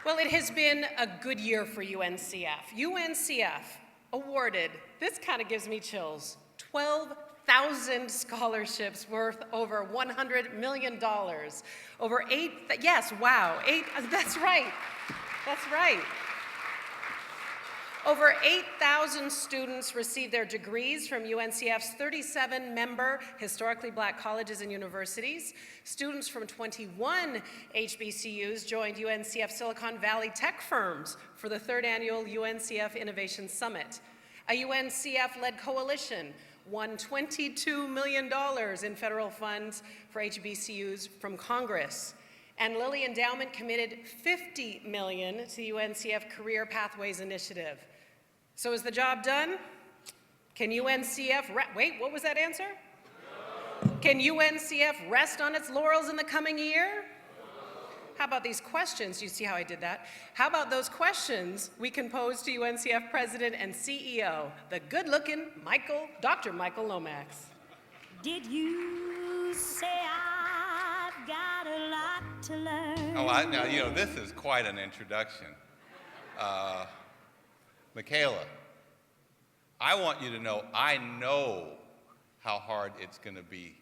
Well, it has been a good year for UNCF. UNCF awarded, this kind of gives me chills, 12,000 scholarships worth over $100 million. Over that's right. Over 8,000 students received their degrees from UNCF's 37 member historically black colleges and universities. Students from 21 HBCUs joined UNCF Silicon Valley tech firms for the 3rd annual UNCF Innovation Summit. A UNCF-led coalition won $22 million in federal funds for HBCUs from Congress. And Lilly Endowment committed $50 million to the UNCF Career Pathways Initiative. So is the job done? Can UNCF, wait, what was that answer? No. Can UNCF rest on its laurels in the coming year? No. How about these questions? You see how I did that? How about those questions we can pose to UNCF President and CEO, the good-looking Dr. Michael Lomax? Did you say I've got a lot to learn? Oh, now, this is quite an introduction. Michaela, I want you to know, I know how hard it's going to be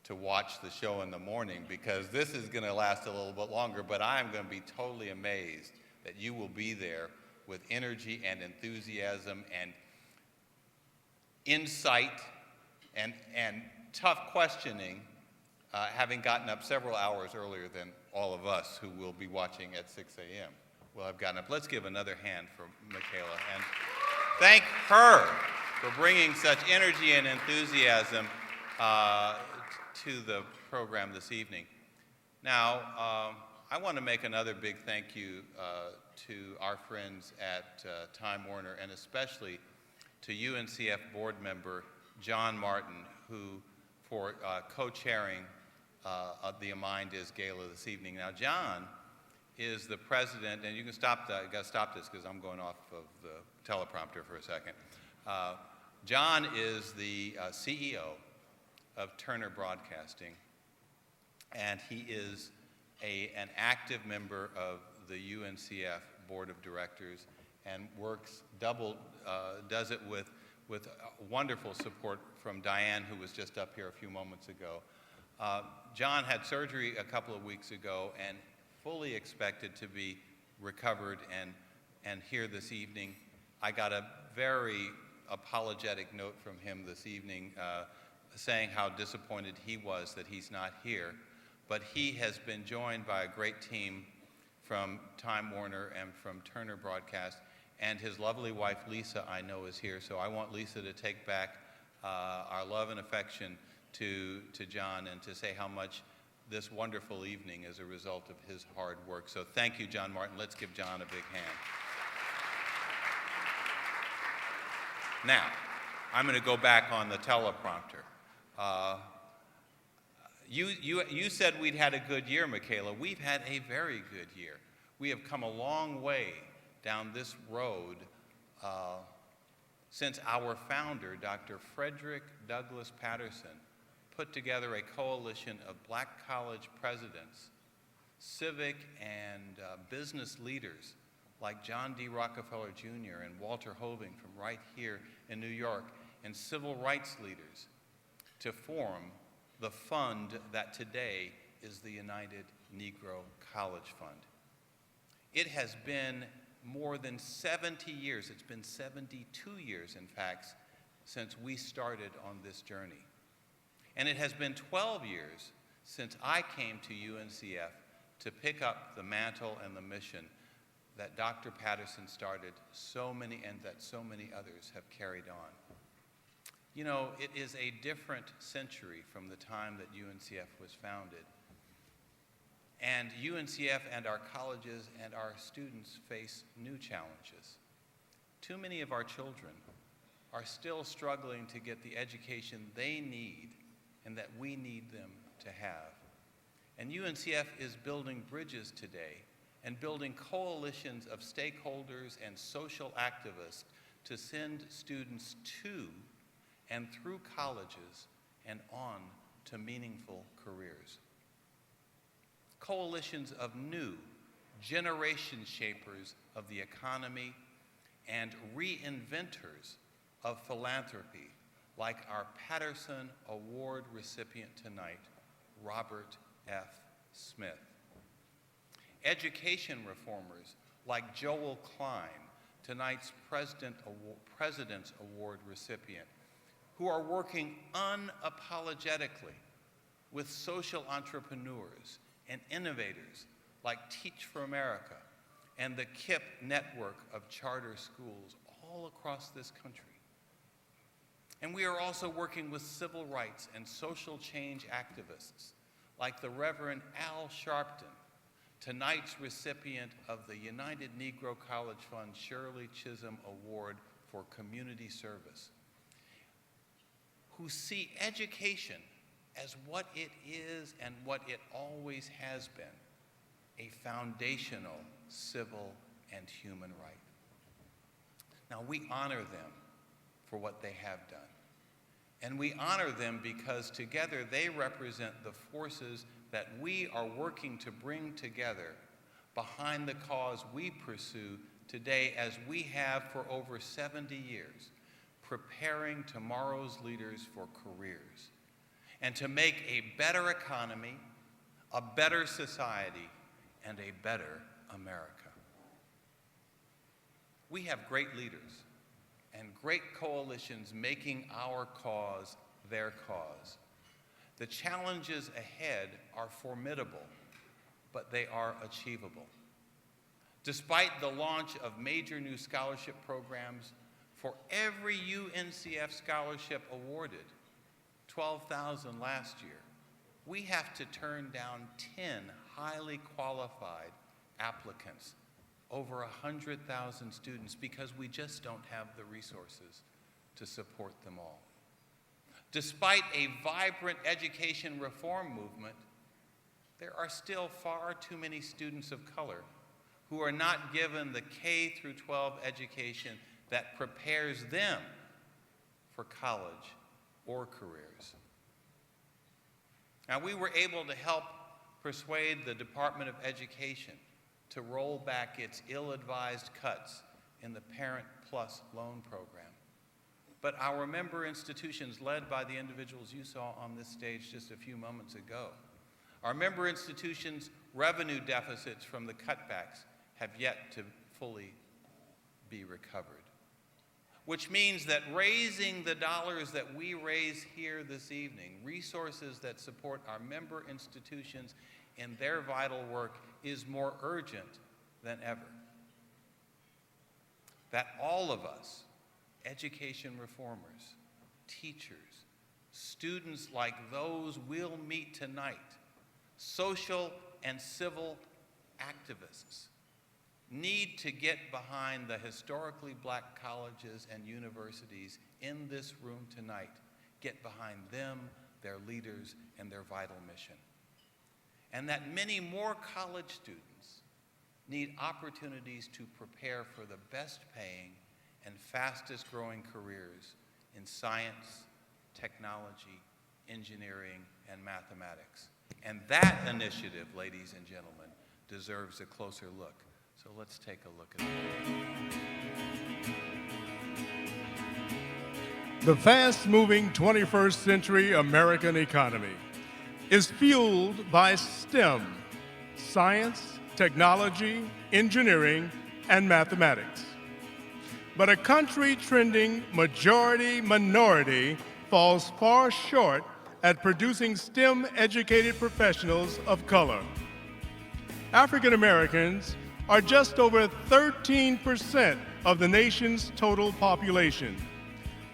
to watch the show in the morning, because this is going to last a little bit longer, but I'm going to be totally amazed that you will be there with energy and enthusiasm and insight and tough questioning, having gotten up several hours earlier than all of us who will be watching at 6 a.m. will have gotten up. Let's give another hand for Michaela and thank her for bringing such energy and enthusiasm to the program this evening. Now, I want to make another big thank you to our friends at Time Warner, and especially to UNCF board member John Martin, who for co-chairing the A Mind Is Gala this evening. Now, John is the president, and you can stop that. You got to stop this because I'm going off of the teleprompter for a second. John is the CEO of Turner Broadcasting, and he is an active member of the UNCF Board of Directors, and works does it with wonderful support from Diane, who was just up here a few moments ago. John had surgery a couple of weeks ago and fully expected to be recovered and here this evening. I got a very apologetic note from him this evening saying how disappointed he was that he's not here. But he has been joined by a great team from Time Warner and from Turner Broadcast, and his lovely wife Lisa, I know, is here. So I want Lisa to take back our love and affection to John, and to say how much this wonderful evening is a result of his hard work. So thank you, John Martin. Let's give John a big hand. Now, I'm going to go back on the teleprompter. You said we'd had a good year, Michaela. We've had a very good year. We have come a long way down this road since our founder, Dr. Frederick Douglass Patterson, put together a coalition of black college presidents, civic and business leaders like John D. Rockefeller Jr. and Walter Hoving from right here in New York, and civil rights leaders, to form the fund that today is the United Negro College Fund. It has been more than 70 years, it's been 72 years, in fact, since we started on this journey. And it has been 12 years since I came to UNCF to pick up the mantle and the mission that Dr. Patterson started and that so many others have carried on. You know, it is a different century from the time that UNCF was founded. And UNCF and our colleges and our students face new challenges. Too many of our children are still struggling to get the education they need and that we need them to have. And UNCF is building bridges today and building coalitions of stakeholders and social activists to send students to and through colleges and on to meaningful careers. Coalitions of new, generation shapers of the economy, and reinventors of philanthropy, like our Patterson Award recipient tonight, Robert F. Smith. Education reformers like Joel Klein, tonight's President's Award recipient, who are working unapologetically with social entrepreneurs and innovators like Teach for America and the KIPP network of charter schools all across this country. And we are also working with civil rights and social change activists like the Reverend Al Sharpton, tonight's recipient of the United Negro College Fund Shirley Chisholm Award for Community Service, who see education as what it is and what it always has been, a foundational civil and human right. Now, we honor them for what they have done. And we honor them because together they represent the forces that we are working to bring together behind the cause we pursue today, as we have for over 70 years, preparing tomorrow's leaders for careers and to make a better economy, a better society, and a better America. We have great leaders and great coalitions making our cause their cause. The challenges ahead are formidable, but they are achievable. Despite the launch of major new scholarship programs, for every UNCF scholarship awarded, 12,000 last year, we have to turn down 10 highly qualified applicants, over 100,000 students, because we just don't have the resources to support them all. Despite a vibrant education reform movement, there are still far too many students of color who are not given the K through 12 education that prepares them for college or careers. Now, we were able to help persuade the Department of Education to roll back its ill-advised cuts in the Parent Plus loan program. But our member institutions, led by the individuals you saw on this stage just a few moments ago, our member institutions' revenue deficits from the cutbacks have yet to fully be recovered. Which means that raising the dollars that we raise here this evening, resources that support our member institutions in their vital work, is more urgent than ever. That all of us, education reformers, teachers, students like those we'll meet tonight, social and civil activists, need to get behind the historically black colleges and universities in this room tonight, get behind them, their leaders, and their vital mission. And that many more college students need opportunities to prepare for the best paying and fastest growing careers in science, technology, engineering, and mathematics. And that initiative, ladies and gentlemen, deserves a closer look. So let's take a look at that. The fast-moving 21st century American economy is fueled by STEM, science, technology, engineering, and mathematics. But a country trending majority-minority falls far short at producing STEM-educated professionals of color. African Americans are just over 13% of the nation's total population,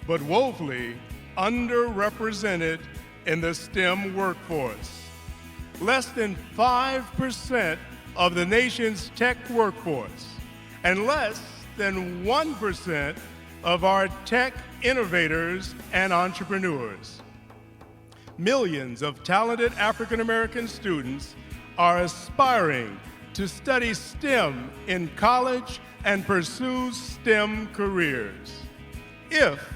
but woefully underrepresented in the STEM workforce. Less than 5% of the nation's tech workforce, and less than 1% of our tech innovators and entrepreneurs. Millions of talented African American students are aspiring to study STEM in college and pursue STEM careers, if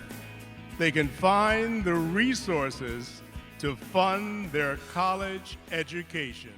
they can find the resources to fund their college education.